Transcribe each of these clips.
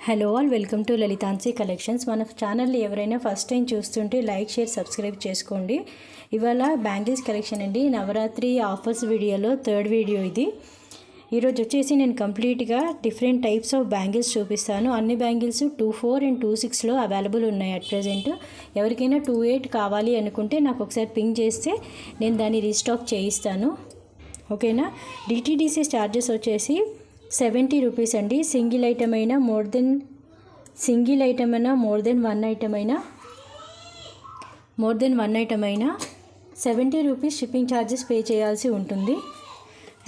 Hello all, welcome to లలితాన్సీ collections. మన ఛానల్ని ఎవరైనా ఫస్ట్ టైం చూస్తుంటే లైక్, షేర్, సబ్స్క్రైబ్ చేసుకోండి. ఇవాళ బ్యాంగిల్స్ కలెక్షన్ అండి. నవరాత్రి ఆఫర్స్ వీడియోలో థర్డ్ వీడియో ఇది. ఈరోజు వచ్చేసి నేను కంప్లీట్గా డిఫరెంట్ టైప్స్ ఆఫ్ బ్యాంగిల్స్ చూపిస్తాను. అన్ని బ్యాంగిల్స్ 24 and 26లో అవైలబుల్ ఉన్నాయి అట్ ప్రెజెంట్. ఎవరికైనా 28 కావాలి అనుకుంటే నాకు ఒకసారి పింక్ చేస్తే నేను దాన్ని రీస్టాక్ చేయిస్తాను. ఓకేనా. డిటీడీసీ ఛార్జెస్ వచ్చేసి 70 రూపీస్ అండి. సింగిల్ ఐటమ్ అయినా మోర్ దెన్ వన్ ఐటమ్ అయినా 70 రూపీస్ షిప్పింగ్ ఛార్జెస్ పే చేయాల్సి ఉంటుంది.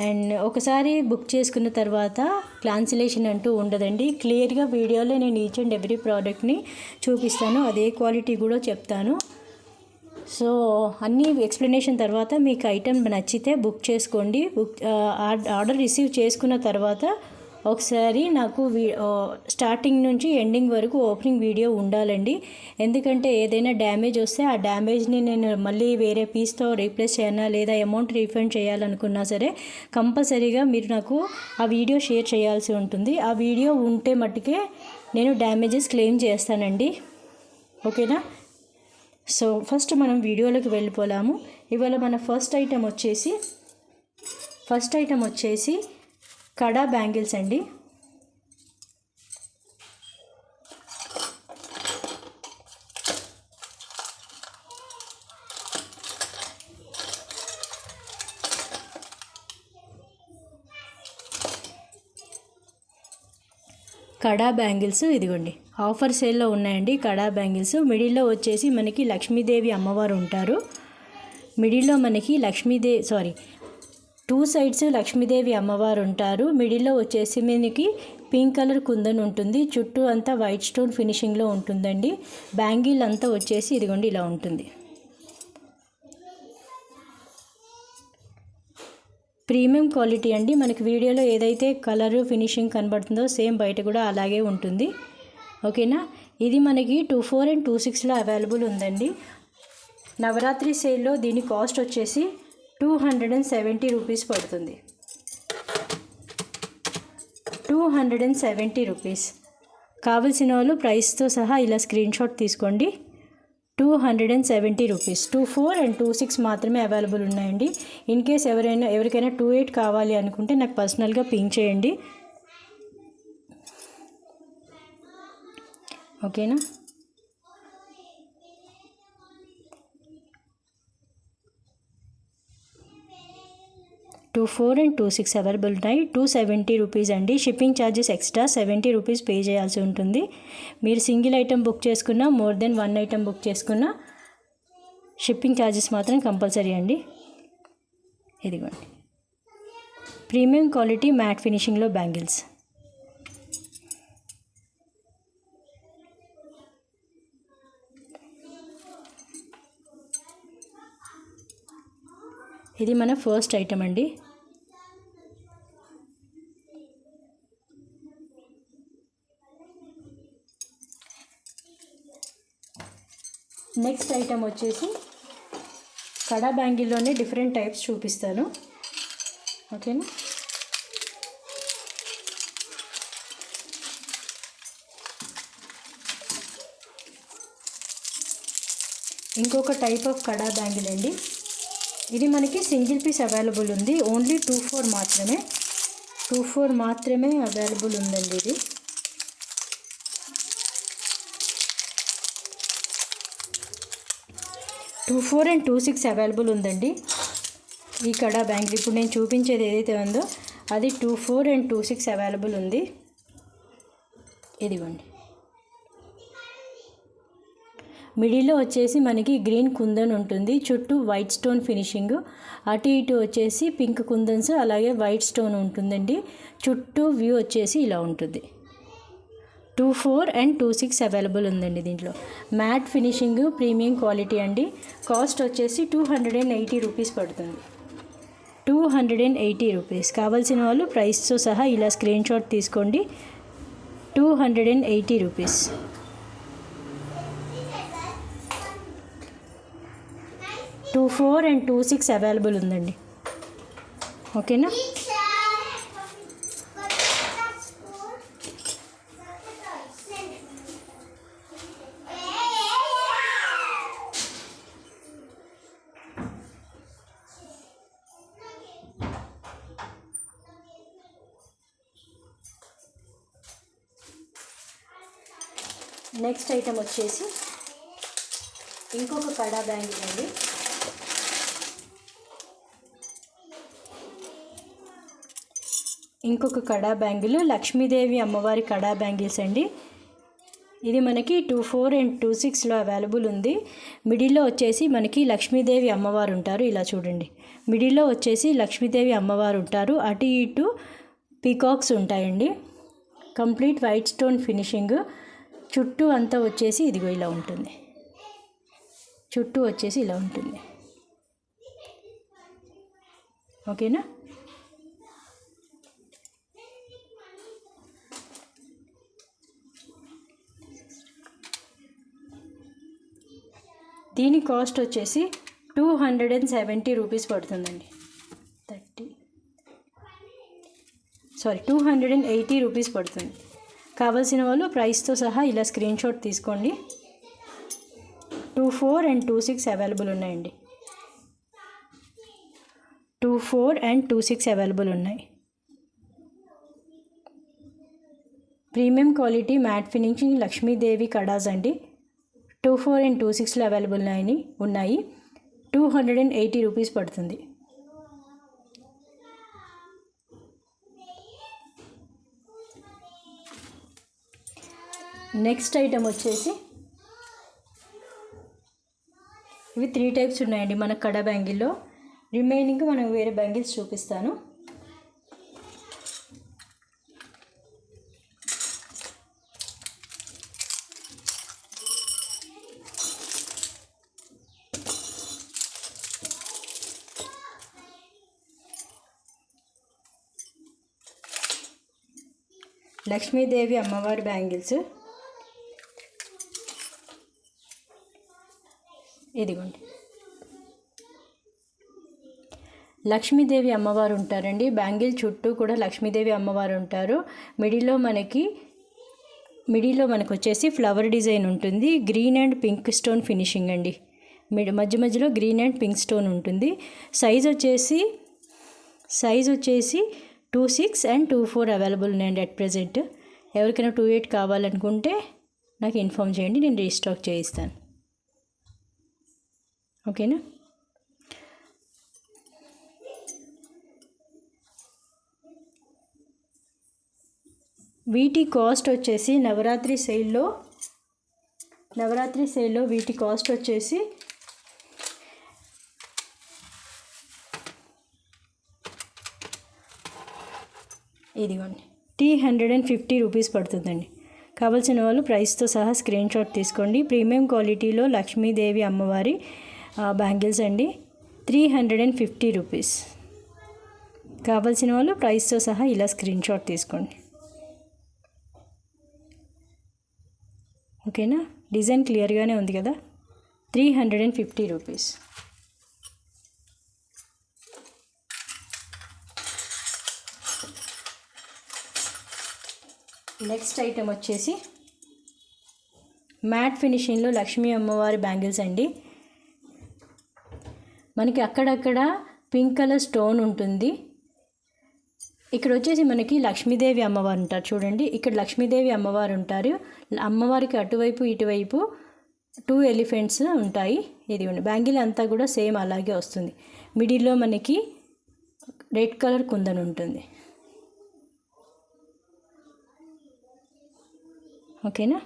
అండ్ ఒకసారి బుక్ చేసుకున్న తర్వాత క్యాన్సిలేషన్ అంటూ ఉండదండి. క్లియర్గా వీడియోలో నేను ఈచ్ అండ్ ఎవ్రీ ప్రోడక్ట్ని చూపిస్తాను, అదే క్వాలిటీ కూడా చెప్తాను. సో అన్నీ ఎక్స్ప్లెనేషన్ తర్వాత మీకు ఐటమ్ నచ్చితే బుక్ చేసుకోండి. ఆర్డర్ రిసీవ్ చేసుకున్న తర్వాత ఒకసారి నాకు స్టార్టింగ్ నుంచి ఎండింగ్ వరకు ఓపెనింగ్ వీడియో ఉండాలండి. ఎందుకంటే ఏదైనా డ్యామేజ్ వస్తే ఆ డ్యామేజ్ని నేను మళ్ళీ వేరే పీస్తో రీప్లేస్ చేయాలా లేదా అమౌంట్ రీఫండ్ చేయాలనుకున్నా సరే కంపల్సరీగా మీరు నాకు ఆ వీడియో షేర్ చేయాల్సి ఉంటుంది. ఆ వీడియో ఉంటే మట్టుకే నేను డ్యామేజెస్ క్లెయిమ్ చేస్తానండి. ఓకేనా. సో ఫస్ట్ మనం వీడియోలోకి వెళ్ళిపోదాము. ఇవాళ మన ఫస్ట్ ఐటమ్ వచ్చేసి కడా బ్యాంగిల్స్ అండి. కడా బ్యాంగిల్స్ ఇదిగోండి, ఆఫర్ సేల్లో ఉన్నాయండి. కడా బ్యాంగిల్స్ మిడిల్లో వచ్చేసి మనకి లక్ష్మీదేవి అమ్మవారు ఉంటారు. మిడిల్లో మనకి టూ సైడ్స్ లక్ష్మీదేవి అమ్మవారు ఉంటారు. మిడిల్లో వచ్చేసి మనకి పింక్ కలర్ కుందన్ ఉంటుంది. చుట్టూ అంతా వైట్ స్టోన్ ఫినిషింగ్లో ఉంటుందండి. బ్యాంగిల్ అంతా వచ్చేసి ఇదిగోండి ఇలా ఉంటుంది. ప్రీమియం క్వాలిటీ అండి. మనకి వీడియోలో ఏదైతే కలరు ఫినిషింగ్ కనబడుతుందో సేమ్ బయట కూడా అలాగే ఉంటుంది. ఓకేనా. ఇది మనకి 24 and 26లో అవైలబుల్ ఉందండి. నవరాత్రి సేల్లో దీని కాస్ట్ వచ్చేసి 270 రూపీస్ పడుతుంది. 270 రూపీస్. కావలసిన వాళ్ళు ప్రైస్తో సహా ఇలా స్క్రీన్ షాట్ తీసుకోండి. 270 రూపీస్. 24 and 26 మాత్రమే అవైలబుల్ ఉన్నాయండి. ఇన్ కేస్ ఎవరికైనా 28 కావాలి అనుకుంటే నాకు పర్సనల్గా పింక్ చేయండి. ఓకేనా. టూ 4 and 26 అవైలబుల్ ఉన్నాయి. 270 రూపీస్ అండి. Shipping charges extra 70 rupees pay చేయాల్సి ఉంటుంది. మీరు సింగిల్ ఐటమ్ బుక్ చేసుకున్నా more than one item book చేసుకున్నా షిప్పింగ్ ఛార్జెస్ మాత్రం కంపల్సరీ అండి. ఇదిగోండి, ప్రీమియం క్వాలిటీ మ్యాట్ ఫినిషింగ్లో బ్యాంగిల్స్. ఇది మన ఫస్ట్ ఐటమ్ అండి. నెక్స్ట్ ఐటమ్ వచ్చేసి కడా బ్యాంగిల్లోనే డిఫరెంట్ టైప్స్ చూపిస్తాను. ఓకేనా. ఇంకొక టైప్ ఆఫ్ కడా బ్యాంగిల్ అండి. ఇది మనకి సింగిల్ పీస్ అవైలబుల్ ఉంది. ఓన్లీ 24 మాత్రమే అవైలబుల్ ఉందండి. ఇది 24 and 26 అవైలబుల్ ఉందండి. ఈ కడా బ్యాంగిల్ ఇప్పుడు నేను చూపించేది ఏదైతే ఉందో అది 24 and 26 అవైలబుల్ ఉంది. ఇదిగోండి. మిడిల్లో వచ్చేసి మనకి గ్రీన్ కుందన్ ఉంటుంది. చుట్టూ వైట్ స్టోన్ ఫినిషింగ్. అటు ఇటు వచ్చేసి పింక్ కుందన్స్ అలాగే వైట్ స్టోన్ ఉంటుందండి. చుట్టూ వ్యూ వచ్చేసి ఇలా ఉంటుంది. 24 and 26 అవైలబుల్ ఉందండి. దీంట్లో మ్యాట్ ఫినిషింగ్ ప్రీమియం క్వాలిటీ అండి. కాస్ట్ వచ్చేసి 280 రూపీస్ పడుతుంది. 280 రూపీస్. కావాల్సిన వాళ్ళు ప్రైస్తో సహా ఇలా స్క్రీన్ షాట్ తీసుకోండి. 280 రూపీస్. 24 and 26 అవైలబుల్ ఉందండి. ఓకేనా. నెక్స్ట్ ఐటమ్ వచ్చేసి ఇంకొక కడా బ్యాంగిల్ అండి. ఇంకొక కడా బ్యాంగిల్ లక్ష్మీదేవి అమ్మవారి కడా బ్యాంగిల్స్ అండి. ఇది మనకి 24 and 26లో అవైలబుల్ ఉంది. మిడిల్లో వచ్చేసి మనకి లక్ష్మీదేవి అమ్మవారు ఉంటారు. ఇలా చూడండి, మిడిల్లో వచ్చేసి లక్ష్మీదేవి అమ్మవారు ఉంటారు. అటు ఇటు పీకాక్స్ ఉంటాయండి. Complete white stone finishing. చుట్టూ అంతా వచ్చేసి ఇదిగో ఇలా ఉంటుంది. చుట్టూ వచ్చేసి ఇలా ఉంటుంది. ఓకేనా? దీని కాస్ట్ వచ్చేసి 270 రూపీస్ పడుతుందండి. 280 రూపీస్ పడుతుంది. కావాల్సిన వాళ్ళు ప్రైస్తో సహా ఇలా స్క్రీన్ షాట్ తీసుకోండి. 24 and 26 అవైలబుల్ ఉన్నాయండి. 24 and 26 అవైలబుల్ ఉన్నాయి. Premium quality matte finishing Lakshmidevi kadas అండి. 24 and 26లో అవైలబుల్ ఉన్నాయి. 280 రూపీస్ పడుతుంది. నెక్స్ట్ ఐటమ్ వచ్చేసి ఇవి 3 టైప్స్ ఉన్నాయండి మన కడా బ్యాంగిల్లో. రిమైనింగ్ మనం వేరే బ్యాంగిల్స్ చూపిస్తాను. లక్ష్మీదేవి అమ్మవారి బ్యాంగిల్స్ ఇదిగోండి. లక్ష్మీదేవి అమ్మవారు ఉంటారండి. బ్యాంగిల్ చుట్టూ కూడా లక్ష్మీదేవి అమ్మవారు ఉంటారు. మిడిల్లో మనకు వచ్చేసి ఫ్లవర్ డిజైన్ ఉంటుంది. Green and pink stone finishing అండి. మధ్య మధ్యలో గ్రీన్ అండ్ పింక్ స్టోన్ ఉంటుంది. సైజ్ వచ్చేసి 26 and 24 అవైలబుల్ ఉన్నాయండి అట్ ప్రెజెంట్. ఎవరికైనా 28 కావాలనుకుంటే నాకు ఇన్ఫామ్ చేయండి, నేను రీస్టాక్ చేయిస్తాను. ఓకేనా? వీటి కాస్ట్ వచ్చేసి నవరాత్రి సేల్లో వీటి కాస్ట్ వచ్చేసి ఇదిగోండి 350 రూపీస్ పడుతుందండి. కావాల్సిన వాళ్ళు ప్రైస్తో సహా స్క్రీన్ షాట్ తీసుకోండి. ప్రీమియం క్వాలిటీలో లక్ష్మీదేవి అమ్మవారి బ్యాంగిల్స్ అండి. 350 రూపీస్. కావాల్సిన వాళ్ళు ప్రైస్తో సహా ఇలా స్క్రీన్ షాట్ తీసుకోండి. ఓకేనా? డిజైన్ క్లియర్గానే ఉంది కదా. 350 రూపీస్. నెక్స్ట్ ఐటమ్ వచ్చేసి మ్యాట్ ఫినిషింగ్లో లక్ష్మీ అమ్మవారి బ్యాంగిల్స్ అండి. మనకి అక్కడక్కడ పింక్ కలర్ స్టోన్ ఉంటుంది. ఇక్కడ వచ్చేసి మనకి లక్ష్మీదేవి అమ్మవారు ఉంటారు. చూడండి, ఇక్కడ లక్ష్మీదేవి అమ్మవారు ఉంటారు. అమ్మవారికి అటువైపు ఇటువైపు 2 ఎలిఫెంట్స్ ఉంటాయి. ఇది బ్యాంగిల్ అంతా కూడా సేమ్ అలాగే వస్తుంది. మిడిల్లో మనకి రెడ్ కలర్ కుందన్ ఉంటుంది. ఓకేనా?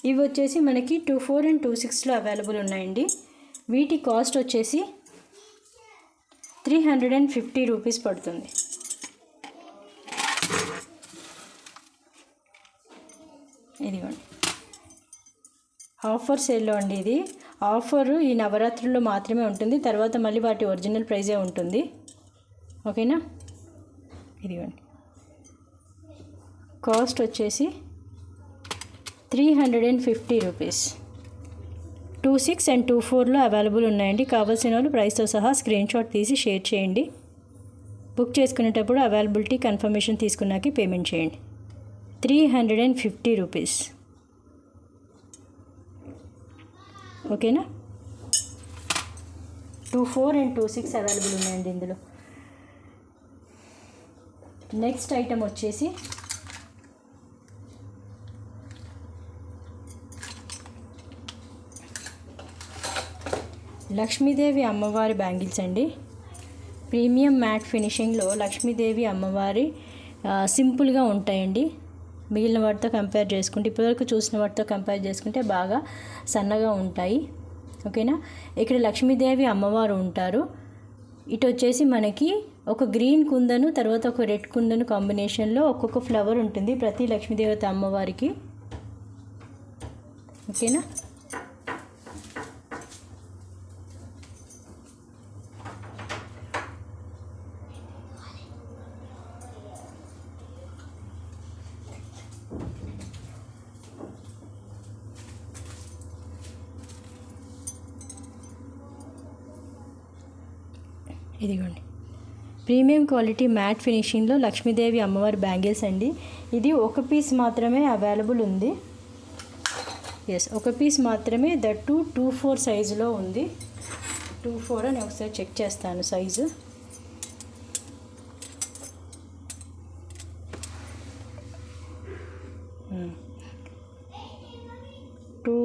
ఇవి వచ్చేసి మనకి 24 and 26లో అవైలబుల్ ఉన్నాయండి. వీటి కాస్ట్ వచ్చేసి 350 రూపీస్ పడుతుంది. ఇదిగోండి, ఆఫర్ సేల్లో అండి. ఇది ఆఫరు ఈ నవరాత్రుల్లో మాత్రమే ఉంటుంది. తర్వాత మళ్ళీ వాటి ఒరిజినల్ ప్రైజే ఉంటుంది. ఓకేనా? ఇదిగోండి, కాస్ట్ వచ్చేసి 350 రూపీస్. 26 and 24లో అవైలబుల్ ఉన్నాయండి. కావాల్సిన వాళ్ళు ప్రైస్తో సహా స్క్రీన్ షాట్ తీసి షేర్ చేయండి. బుక్ చేసుకునేటప్పుడు అవైలబిలిటీ కన్ఫర్మేషన్ తీసుకున్నాక పేమెంట్ చేయండి. 350 రూపీస్. ఓకేనా? 24 and 26 అవైలబుల్ ఉన్నాయండి ఇందులో. నెక్స్ట్ ఐటమ్ వచ్చేసి లక్ష్మీదేవి అమ్మవారి బ్యాంగిల్స్ అండి. ప్రీమియం మ్యాట్ ఫినిషింగ్లో లక్ష్మీదేవి అమ్మవారి సింపుల్గా ఉంటాయండి. మిగిలిన వాటితో కంపేర్ చేసుకుంటే, ఇప్పటివరకు చూసిన వాటితో కంపేర్ చేసుకుంటే బాగా సన్నగా ఉంటాయి. ఓకేనా. ఇక్కడ లక్ష్మీదేవి అమ్మవారు ఉంటారు. ఇటు వచ్చేసి మనకి ఒక గ్రీన్ కుందను, తర్వాత ఒక రెడ్ కుందను కాంబినేషన్లో ఒక్కొక్క ఫ్లవర్ ఉంటుంది ప్రతి లక్ష్మీదేవత అమ్మవారికి. ఓకేనా. ఇదిగోండి, ప్రీమియం క్వాలిటీ మ్యాట్ ఫినిషింగ్లో లక్ష్మీదేవి అమ్మవారి బ్యాంగిల్స్ అండి. ఇది ఒక పీస్ మాత్రమే అవైలబుల్ ఉంది. ఒక పీస్ మాత్రమే, దట్ 2/4 సైజులో ఉంది. 2/4 అని ఒకసారి చెక్ చేస్తాను సైజు. టూ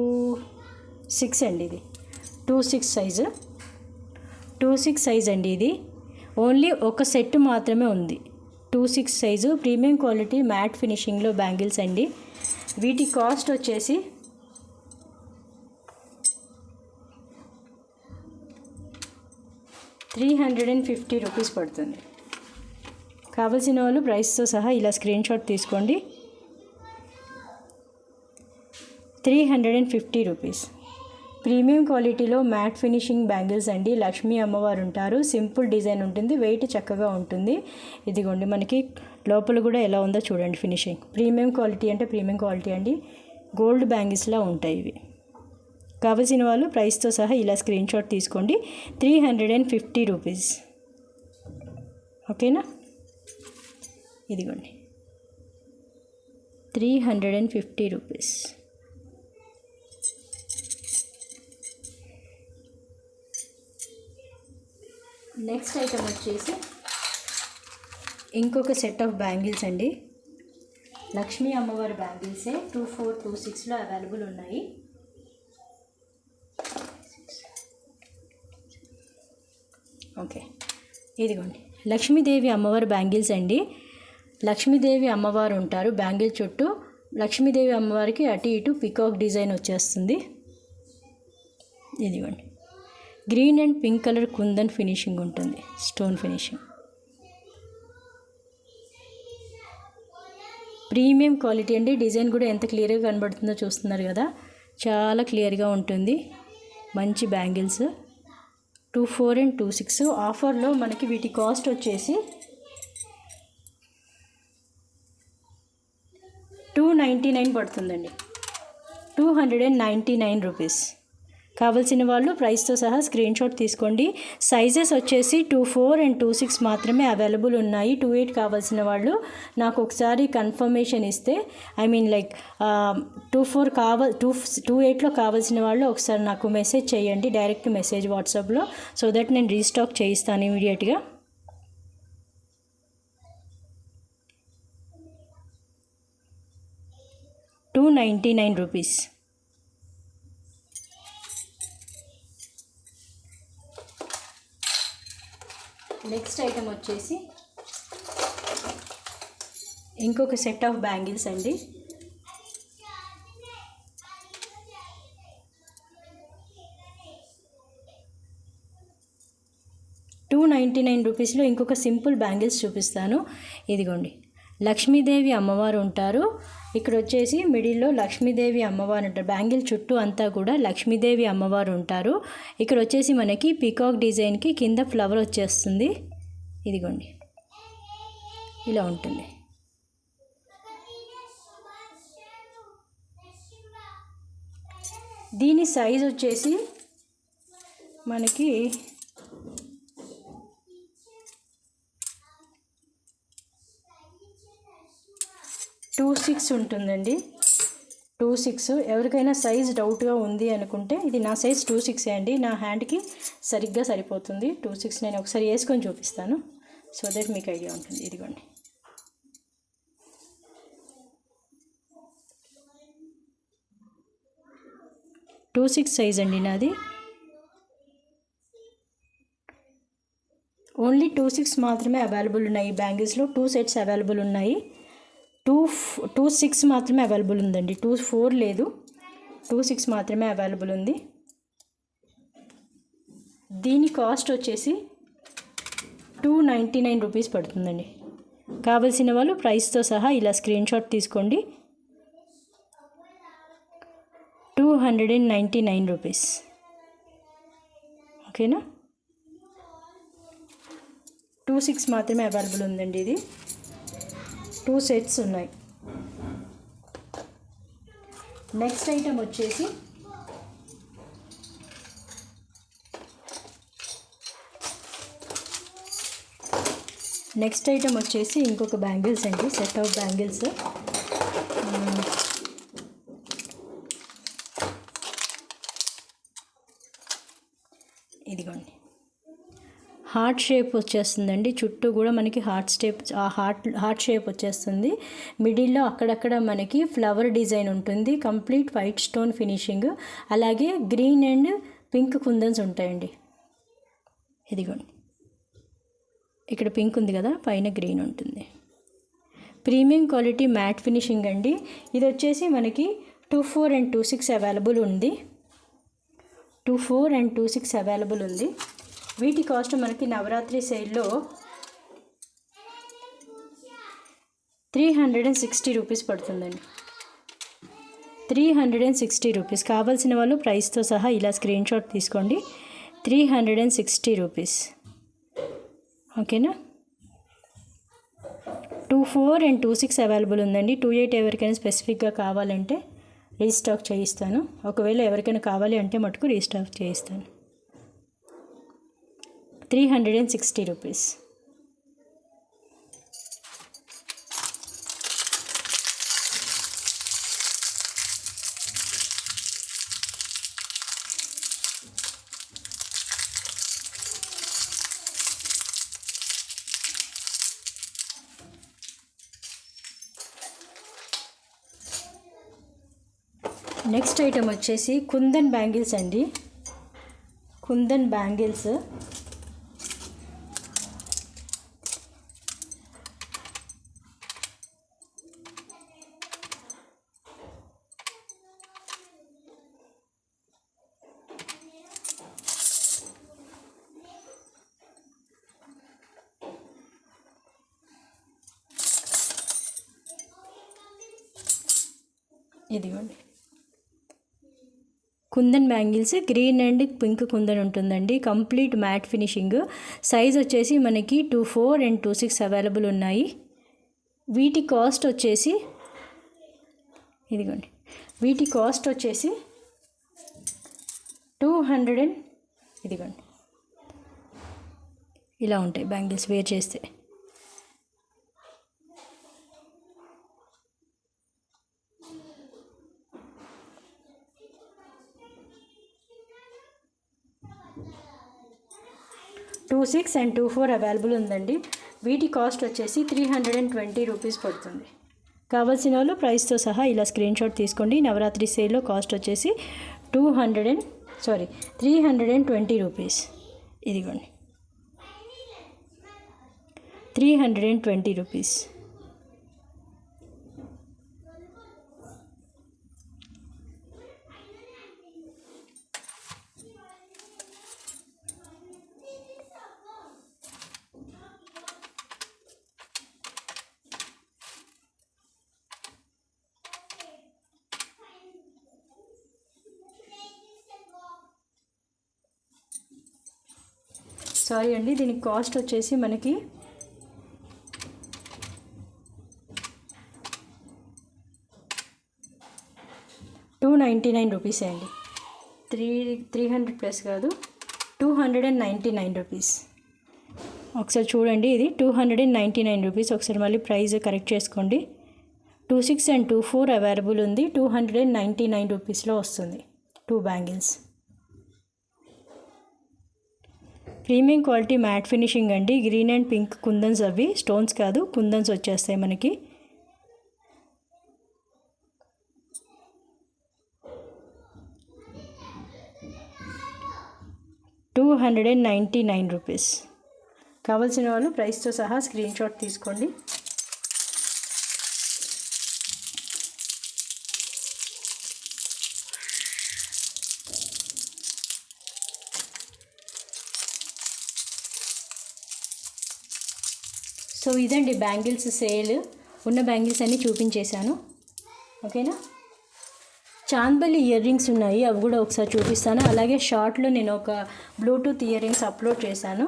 6 అండి. ఇది 2/6 సైజు. 2/6 సైజ్ అండి. ఇది ఓన్లీ ఒక సెట్ మాత్రమే ఉంది. 2/6 సైజు ప్రీమియం క్వాలిటీ మ్యాట్ ఫినిషింగ్లో బ్యాంగిల్స్ అండి. వీటి కాస్ట్ వచ్చేసి ₹350 పడుతుంది. కావాల్సిన వాళ్ళు ప్రైస్తో సహా ఇలా స్క్రీన్ షాట్ తీసుకోండి. ₹350. ప్రీమియం క్వాలిటీలో మ్యాట్ ఫినిషింగ్ బ్యాంగిల్స్ అండి. లక్ష్మీ అమ్మవారు ఉంటారు. సింపుల్ డిజైన్ ఉంటుంది, వెయిట్ చక్కగా ఉంటుంది. ఇదిగోండి, మనకి లోపల కూడా ఎలా ఉందో చూడండి ఫినిషింగ్. ప్రీమియం క్వాలిటీ అంటే ప్రీమియం క్వాలిటీ అండి. గోల్డ్ బ్యాంగిల్స్లా ఉంటాయి ఇవి. కావాల్సిన వాళ్ళు ప్రైస్తో సహా ఇలా స్క్రీన్ షాట్ తీసుకోండి. ₹350. ఓకేనా. ఇదిగోండి, ₹350. నెక్స్ట్ ఐటమ్ వచ్చేసి ఇంకొక సెట్ ఆఫ్ బ్యాంగిల్స్ అండి. లక్ష్మీ అమ్మవారి బ్యాంగిల్సే 2/4, 2/6లో అవైలబుల్ ఉన్నాయి. ఓకే, ఇదిగోండి లక్ష్మీదేవి అమ్మవారి బ్యాంగిల్స్ అండి. లక్ష్మీదేవి అమ్మవారు ఉంటారు. బ్యాంగిల్ చుట్టూ లక్ష్మీదేవి అమ్మవారికి అటు ఇటు పికాక్ డిజైన్ వచ్చేస్తుంది. ఇదిగోండి, green and pink colour kundan finishing ఉంటుంది, స్టోన్ ఫినిషింగ్. ప్రీమియం క్వాలిటీ అండి. డిజైన్ కూడా ఎంత క్లియర్గా కనబడుతుందో చూస్తున్నారు కదా, చాలా క్లియర్గా ఉంటుంది. మంచి బ్యాంగిల్స్ 2/4 and 2/6. ఆఫర్లో మనకి వీటి కాస్ట్ వచ్చేసి ₹299 పడుతుందండి. ₹299. కావాల్సిన వాళ్ళు ప్రైస్తో సహా స్క్రీన్ షాట్ తీసుకోండి. సైజెస్ వచ్చేసి 2/4 and 2/6 మాత్రమే అవైలబుల్ ఉన్నాయి. 2/8 కావాల్సిన వాళ్ళు నాకు ఒకసారి కన్ఫర్మేషన్ ఇస్తే, ఐ మీన్ లైక్ 2/8లో కావాల్సిన వాళ్ళు ఒకసారి నాకు మెసేజ్ చేయండి, డైరెక్ట్ మెసేజ్ వాట్సాప్లో, సో దట్ నేను రీస్టాక్ చేయిస్తాను ఇమీడియట్గా. ₹299. నెక్స్ట్ ఐటమ్ వచ్చేసి ఇంకొక సెట్ ఆఫ్ బ్యాంగిల్స్ అండి. ₹299లో ఇంకొక సింపుల్ బ్యాంగిల్స్ చూపిస్తాను. ఇదిగోండి, లక్ష్మీదేవి అమ్మవారు ఉంటారు. ఇక్కడ వచ్చేసి మిడిల్లో లక్ష్మీదేవి అమ్మవారు ఉంటారు. బ్యాంగిల్ చుట్టూ అంతా కూడా లక్ష్మీదేవి అమ్మవారు ఉంటారు. ఇక్కడ వచ్చేసి మనకి పీకాక్ డిజైన్కి కింద ఫ్లవర్ వచ్చేస్తుంది. ఇదిగోండి, ఇలా ఉంటుంది. దీని సైజ్ వచ్చేసి మనకి 2/6 ఉంటుందండి. 2/6. ఎవరికైనా సైజ్ డౌట్గా ఉంది అనుకుంటే, ఇది నా సైజ్ 2/6 అండి. నా హ్యాండ్కి సరిగ్గా సరిపోతుంది 2/6. నేను ఒకసారి వేసుకొని చూపిస్తాను, సో దట్ మీకు ఐడియా ఉంటుంది. ఇదిగోండి, టూ 6 సైజ్ అండి నాది. ఓన్లీ 2/6 మాత్రమే అవైలబుల్ ఉన్నాయి. ఈ బ్యాంగిల్స్లో 2 సెట్స్ అవైలబుల్ ఉన్నాయి. 2/6 మాత్రమే అవైలబుల్ ఉందండి. 2/4 లేదు, 2/6 మాత్రమే అవైలబుల్ ఉంది. దీని కాస్ట్ వచ్చేసి 299 రూపీస్ పడుతుందండి. కావలసిన వాళ్ళు ప్రైస్తో సహా ఇలా స్క్రీన్ షాట్ తీసుకోండి. 299 రూపీస్. ఓకేనా? 2/6 మాత్రమే అవైలబుల్ ఉందండి. ఇది 2 సెట్స్ ఉన్నాయి. నెక్స్ట్ ఐటమ్ వచ్చేసి ఇంకొక బ్యాంగిల్స్ అండి, సెట్ ఆఫ్ బ్యాంగిల్స్. ఇదిగోండి, హార్ట్ షేప్ వచ్చేస్తుందండి. చుట్టూ కూడా మనకి హార్ట్ షేప్ వచ్చేస్తుంది. మిడిల్లో అక్కడక్కడ మనకి ఫ్లవర్ డిజైన్ ఉంటుంది. కంప్లీట్ వైట్ స్టోన్ ఫినిషింగ్, అలాగే గ్రీన్ అండ్ పింక్ కుందన్స్ ఉంటాయండి. ఇదిగోండి, ఇక్కడ పింక్ ఉంది కదా, పైన గ్రీన్ ఉంటుంది. ప్రీమియం క్వాలిటీ మ్యాట్ ఫినిషింగ్ అండి. ఇది వచ్చేసి మనకి 2/4 and 2/6 అవైలబుల్ ఉంది. 2/4 and 2/6 అవైలబుల్ ఉంది. వీటి కాస్ట్ మనకి నవరాత్రి సేల్లో 360 రూపీస్ పడుతుందండి. 360 రూపీస్. కావాల్సిన వాళ్ళు ప్రైస్తో సహా ఇలా స్క్రీన్ షాట్ తీసుకోండి. 360 రూపీస్. ఓకేనా? 2/4 and 2/6 అవైలబుల్ ఉందండి. 2/8 ఎవరికైనా స్పెసిఫిక్గా కావాలంటే రీస్టాక్ చేయిస్తాను. ఒకవేళ ఎవరికైనా కావాలి అంటే మటుకు రీస్టాక్ చేయిస్తాను. 360 రూపీస్. నెక్స్ట్ ఐటమ్ వచ్చేసి కుందన్ బ్యాంగిల్స్ అండి. కుందన్ బ్యాంగిల్స్ ఇదిగోండి, kundan bangles green and pink kundan ఉంటుందండి. Complete matte finishing. సైజ్ వచ్చేసి మనకి 2/4 and 2/6 అవైలబుల్ ఉన్నాయి. వీటి కాస్ట్ వచ్చేసి ఇదిగోండి, వీటి కాస్ట్ వచ్చేసి 200 ఇదిగోండి, ఇలా ఉంటాయి బ్యాంగిల్స్ వేర్ చేస్తే. టూ 2/6 and 2/4 అవైలబుల్ ఉందండి. వీటి కాస్ట్ వచ్చేసి 320 రూపీస్ పడుతుంది. కావాల్సిన వాళ్ళు ప్రైస్తో సహా ఇలా స్క్రీన్ షాట్ తీసుకోండి. నవరాత్రి సేల్లో కాస్ట్ వచ్చేసి 320 రూపీస్. ఇదిగోండి, 320 రూపీస్. సారీ అండి, దీనికి కాస్ట్ వచ్చేసి మనకి 299 రూపీస్ అండి. 300 ప్లస్ కాదు, 299 రూపీస్. ఒకసారి చూడండి, ఇది 299 రూపీస్. ఒకసారి మళ్ళీ ప్రైస్ కరెక్ట్ చేసుకోండి. 2/6 and 2/4 అవైలబుల్ ఉంది. 299 రూపీస్లో వస్తుంది 2 bangles. Premium quality matte finishing అండి. గ్రీన్ అండ్ పింక్ కుందన్స్, అవి స్టోన్స్ కాదు, కుందన్స్ వచ్చేస్తాయి మనకి. $299 రూపీస్. కావాల్సిన వాళ్ళు ప్రైస్తో సహా స్క్రీన్ షాట్ తీసుకోండి. సో ఇదండి బ్యాంగిల్స్ సేల్. ఉన్న బ్యాంగిల్స్ అన్నీ చూపించేశాను. ఓకేనా. చాంద్బలి ఇయర్ రింగ్స్ ఉన్నాయి, అవి కూడా ఒకసారి చూపిస్తాను. అలాగే షార్ట్లో నేను ఒక బ్లూటూత్ ఇయర్ రింగ్స్ అప్లోడ్ చేశాను,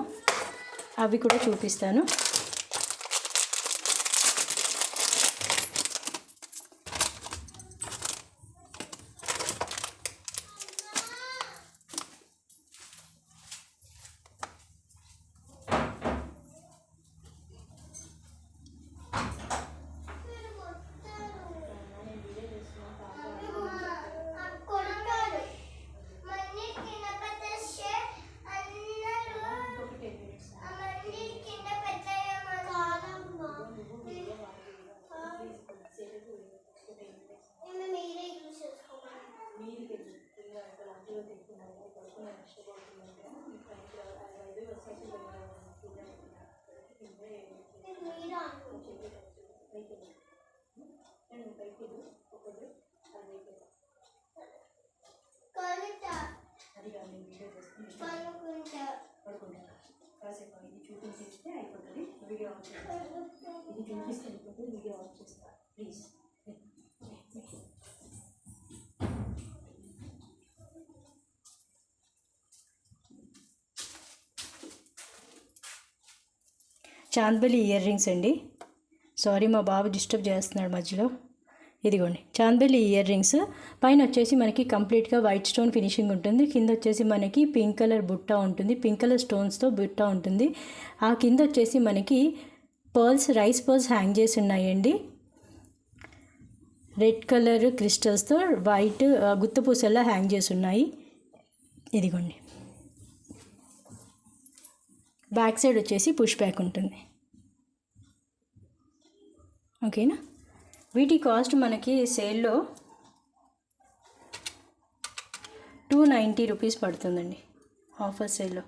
అవి కూడా చూపిస్తాను. చాంద్బలి ఇయర్ రింగ్స్ అండి. సారీ, మా బాబు డిస్టర్బ్ చేస్తున్నాడు మధ్యలో. ఇదిగోండి చాంద్బలి ఇయర్ రింగ్స్. పైన వచ్చేసి మనకి కంప్లీట్గా వైట్ స్టోన్ ఫినిషింగ్ ఉంటుంది. కింద వచ్చేసి మనకి పింక్ కలర్ బుట్ట ఉంటుంది, పింక్ కలర్ స్టోన్స్తో బుట్ట ఉంటుంది. ఆ కింద వచ్చేసి మనకి పర్ల్స్, రైస్ పర్ల్స్ హ్యాంగ్ చేసి ఉన్నాయండి. రెడ్ కలర్ క్రిస్టల్స్తో వైట్ గుత్తపూసల్లా హ్యాంగ్ చేసి ఉన్నాయి. ఇదిగోండి. బ్యాక్ సైడ్ వచ్చేసి పుష్ బ్యాక్ ఉంటుంది. ఓకేనా. వీటి కాస్ట్ మనకి సేల్లో 290 రూపీస్ పడుతుందండి, ఆఫర్ సేల్లో.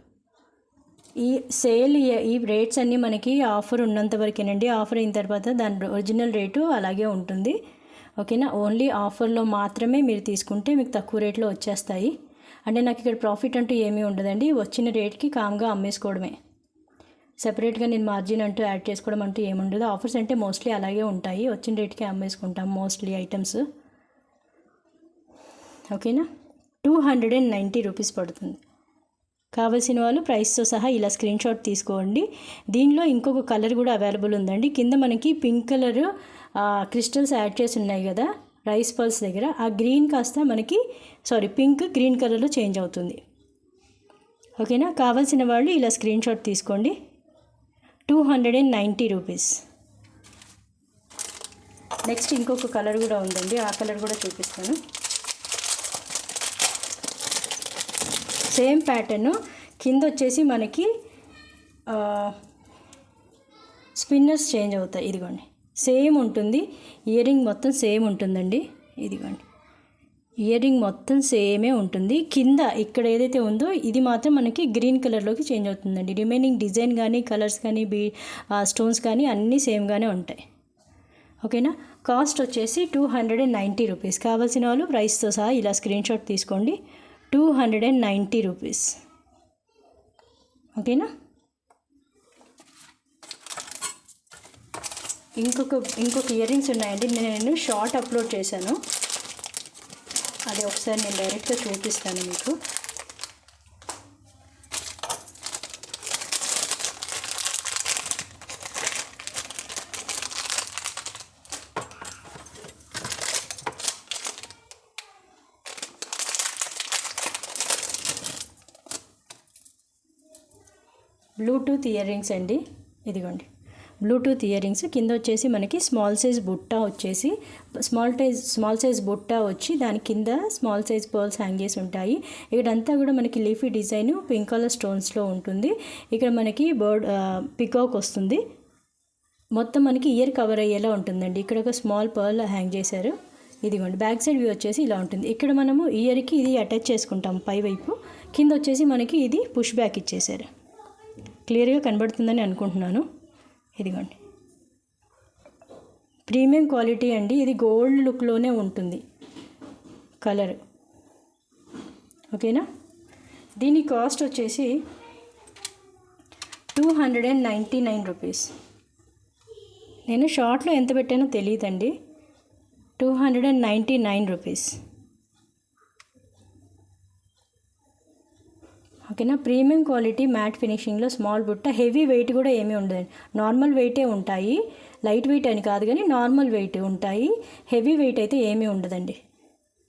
ఈ రేట్స్ అన్నీ మనకి ఆఫర్ ఉన్నంత వరకేనండి. ఆఫర్ అయిన తర్వాత దాని ఒరిజినల్ రేటు అలాగే ఉంటుంది. ఓకేనా. ఓన్లీ ఆఫర్లో మాత్రమే మీరు తీసుకుంటే మీకు తక్కువ రేట్లో వచ్చేస్తాయి. అంటే నాకు ఇక్కడ ప్రాఫిట్ అంటూ ఏమీ ఉండదండి, వచ్చిన రేట్కి కామ్గా అమ్మేసుకోవడమే. సెపరేట్గా నేను మార్జిన్ అంటూ యాడ్ చేసుకోవడం అంటూ ఏముండదు. ఆఫర్స్ అంటే మోస్ట్లీ అలాగే ఉంటాయి, వచ్చిన రేట్కి అమ్మేసుకుంటాం మోస్ట్లీ ఐటమ్స్. ఓకేనా. 290 రూపీస్ పడుతుంది. కావాల్సిన వాళ్ళు ప్రైస్తో సహా ఇలా స్క్రీన్ షాట్ తీసుకోండి. దీనిలో ఇంకొక కలర్ కూడా అవైలబుల్ ఉందండి. కింద మనకి పింక్ కలర్ క్రిస్టల్స్ యాడ్ చేసి ఉన్నాయి కదా రైస్ పర్ల్స్ దగ్గర, ఆ గ్రీన్ కాస్త మనకి పింక్ గ్రీన్ కలర్లో చేంజ్ అవుతుంది. ఓకేనా. కావాల్సిన వాళ్ళు ఇలా స్క్రీన్ షాట్ తీసుకోండి. 290 రూపీస్. నెక్స్ట్ ఇంకొక కలర్ కూడా ఉందండి, ఆ కలర్ కూడా చూపిస్తాను. Same pattern. కింద వచ్చేసి మనకి స్పిన్నర్స్ చేంజ్ అవుతాయి. ఇదిగోండి సేమ్ ఉంటుంది. ఇయర్ రింగ్ మొత్తం సేమ్ ఉంటుందండి. ఇదిగోండి ఇయర్ రింగ్ మొత్తం సేమే ఉంటుంది. కింద ఇక్కడ ఏదైతే ఉందో ఇది మాత్రం మనకి గ్రీన్ కలర్లోకి చేంజ్ అవుతుందండి. రిమైనింగ్ డిజైన్ కానీ కలర్స్ కానీ స్టోన్స్ కానీ అన్నీ సేమ్గానే ఉంటాయి. ఓకేనా. కాస్ట్ వచ్చేసి 290 రూపీస్. కావాల్సిన వాళ్ళు ప్రైస్తో సహా ఇలా స్క్రీన్ షాట్ తీసుకోండి. 290 రూపీస్. ఓకేనా. ఇంకొక ఇయర్ రింగ్స్ ఉన్నాయండి. నేను షార్ట్ అప్లోడ్ చేశాను, అది ఒకసారి నేను డైరెక్ట్గా చూపిస్తాను మీకు. బ్లూటూత్ ఇయర్ రింగ్స్ అండి. ఇదిగోండి బ్లూటూత్ ఇయర్ రింగ్స్. కింద వచ్చేసి మనకి స్మాల్ సైజ్ బుట్ట వచ్చేసి స్మాల్ సైజ్ బుట్ట వచ్చి దాని కింద స్మాల్ సైజ్ పర్ల్స్ హ్యాంగ్ చేసి ఉంటాయి. ఇక్కడంతా కూడా మనకి లీఫీ డిజైన్ పింక్ కలర్ స్టోన్స్లో ఉంటుంది. ఇక్కడ మనకి పికాక్ వస్తుంది. మొత్తం మనకి ఇయర్ కవర్ అయ్యేలా ఉంటుందండి. ఇక్కడ ఒక స్మాల్ పర్ల్ హ్యాంగ్ చేశారు. ఇదిగోండి బ్యాక్ సైడ్ వ్యూ వచ్చేసి ఇలా ఉంటుంది. ఇక్కడ మనము ఇయర్కి ఇది అటాచ్ చేసుకుంటాం పై వైపు. కింద వచ్చేసి మనకి ఇది పుష్ బ్యాక్ ఇచ్చేసారు. క్లియర్గా కనబడుతుందని అనుకుంటున్నాను. ఇదిగోండి, ప్రీమియం క్వాలిటీ అండి. ఇది గోల్డ్ లుక్లోనే ఉంటుంది కలర్. ఓకేనా. దీని కాస్ట్ వచ్చేసి 299 రూపీస్. నేను షార్ట్లో ఎంత పెట్టానో తెలియదండి. 299 రూపీస్. ఓకేనా. ప్రీమియం క్వాలిటీ మ్యాట్ ఫినిషింగ్లో స్మాల్ బుట్ట. హెవీ వెయిట్ కూడా ఏమీ ఉండదండి, నార్మల్ వెయిటే ఉంటాయి. లైట్ వెయిట్ అని కాదు కానీ నార్మల్ వెయిట్ ఉంటాయి. హెవీ వెయిట్ అయితే ఏమీ ఉండదండి.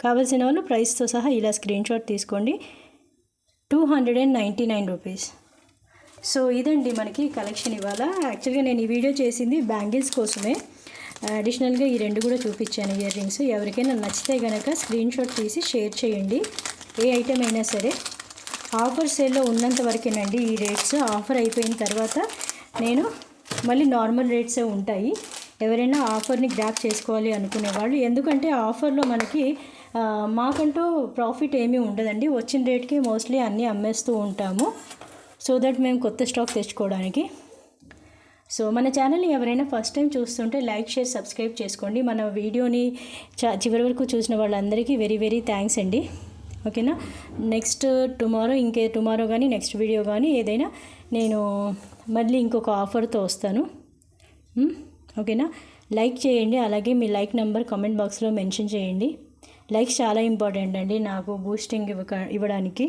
కావాల్సిన వాళ్ళు ప్రైస్తో సహా ఇలా స్క్రీన్ షాట్ తీసుకోండి. 299 రూపీస్. సో ఇదండి మనకి కలెక్షన్ ఇవాళ. యాక్చువల్గా నేను ఈ వీడియో చేసింది బ్యాంగిల్స్ కోసమే. అడిషనల్గా ఈ రెండు కూడా చూపించాను, ఇయర్ రింగ్స్. ఎవరికైనా నచ్చితే కనుక స్క్రీన్ షాట్ తీసి షేర్ చేయండి. ఏ ఐటెం అయినా సరే. ఆఫర్ సేల్లో ఉన్నంత వరకేనండి ఈ రేట్స్. ఆఫర్ అయిపోయిన తర్వాత నేను మళ్ళీ నార్మల్ రేట్సే ఉంటాయి. ఎవరైనా ఆఫర్ని గ్రాప్ చేసుకోవాలి అనుకునే వాళ్ళు, ఎందుకంటే ఆఫర్లో మనకి మాకంటూ ప్రాఫిట్ ఏమీ ఉండదండి. వచ్చిన రేట్కి మోస్ట్లీ అన్నీ అమ్మేస్తూ ఉంటాము, సో దట్ మేము కొత్త స్టాక్ తెచ్చుకోవడానికి. సో మన ఛానల్ని ఎవరైనా ఫస్ట్ టైం చూస్తుంటే లైక్, షేర్, సబ్స్క్రైబ్ చేసుకోండి. మన వీడియోని చివరి వరకు చూసిన వాళ్ళందరికీ వెరీ వెరీ థ్యాంక్స్ అండి. ఓకేనా. నెక్స్ట్ టుమారో కానీ నెక్స్ట్ వీడియో కానీ ఏదైనా నేను మళ్ళీ ఇంకొక ఆఫర్తో వస్తాను. ఓకేనా. లైక్ చేయండి, అలాగే మీ లైక్ నెంబర్ కామెంట్ బాక్స్లో మెన్షన్ చేయండి. లైక్స్ చాలా ఇంపార్టెంట్ అండి నాకు బూస్టింగ్ ఇవ్వడానికి.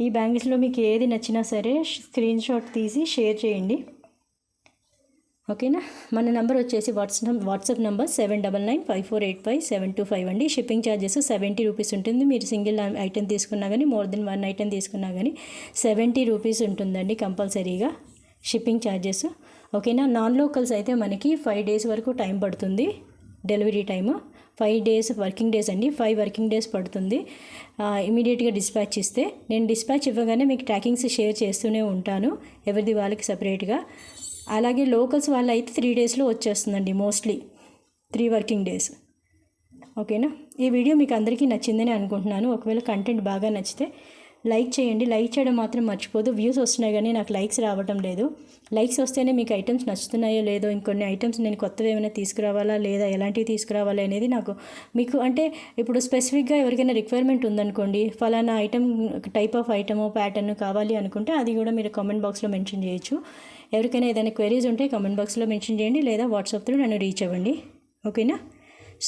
ఈ బ్యాంగిల్స్లో మీకు ఏది నచ్చినా సరే స్క్రీన్ షాట్ తీసి షేర్ చేయండి. ఓకేనా. మన నెంబర్ వచ్చేసి వాట్సాప్ నెంబర్ 7995485725 అండి. షిప్పింగ్ ఛార్జెస్ 70 రూపీస్ ఉంటుంది. మీరు సింగిల్ ఐటెం తీసుకున్నా కానీ, మోర్ దెన్ 1 ఐటెం తీసుకున్నా కానీ 70 రూపీస్ ఉంటుందండి కంపల్సరీగా షిప్పింగ్ ఛార్జెస్. ఓకేనా. నాన్ లోకల్స్ అయితే మనకి 5 డేస్ వరకు టైం పడుతుంది delivery time. 5 days working days అండి. 5 వర్కింగ్ డేస్ పడుతుంది ఇమీడియట్గా డిస్పాచ్ ఇస్తే. నేను డిస్పాచ్ ఇవ్వగానే మీకు ట్రాకింగ్స్ షేర్ చేస్తూనే ఉంటాను, ఎవరిది వాళ్ళకి సపరేట్గా. అలాగే లోకల్స్ వాళ్ళు అయితే 3 డేస్లో వచ్చేస్తుందండి, మోస్ట్లీ 3 వర్కింగ్ డేస్. ఓకేనా. ఈ వీడియో మీకు అందరికీ నచ్చిందని అనుకుంటున్నాను. ఒకవేళ కంటెంట్ బాగా నచ్చితే లైక్ చేయండి. లైక్ చేయడం మాత్రం మర్చిపోదు. వ్యూస్ వస్తున్నాయి కానీ నాకు లైక్స్ రావడం లేదు. లైక్స్ వస్తేనే మీకు ఐటమ్స్ నచ్చుతున్నాయో లేదో, ఇంకొన్ని ఐటమ్స్ నేను కొత్తవి ఏమైనా తీసుకురావాలా లేదా, ఎలాంటివి తీసుకురావాలి అనేది నాకు మీకు అంటే ఇప్పుడు స్పెసిఫిక్గా ఎవరికైనా రిక్వైర్మెంట్ ఉందనుకోండి, ఫలానా item type of item pattern కావాలి అనుకుంటే అది కూడా మీరు కామెంట్ బాక్స్లో మెన్షన్ చేయొచ్చు. ఎవరికైనా ఏదైనా క్వెరీస్ ఉంటే కామెంట్ బాక్స్లో మెన్షన్ చేయండి, లేదా వాట్సాప్లో నన్ను రీచ్ అవ్వండి. ఓకేనా.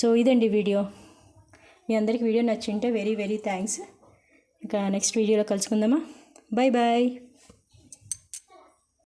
సో ఇదండి వీడియో. మీ అందరికి వీడియో నచ్చింటే వెరీ వెరీ థ్యాంక్స్. ఇంకా నెక్స్ట్ వీడియోలో కలుసుకుందామా. Bye bye.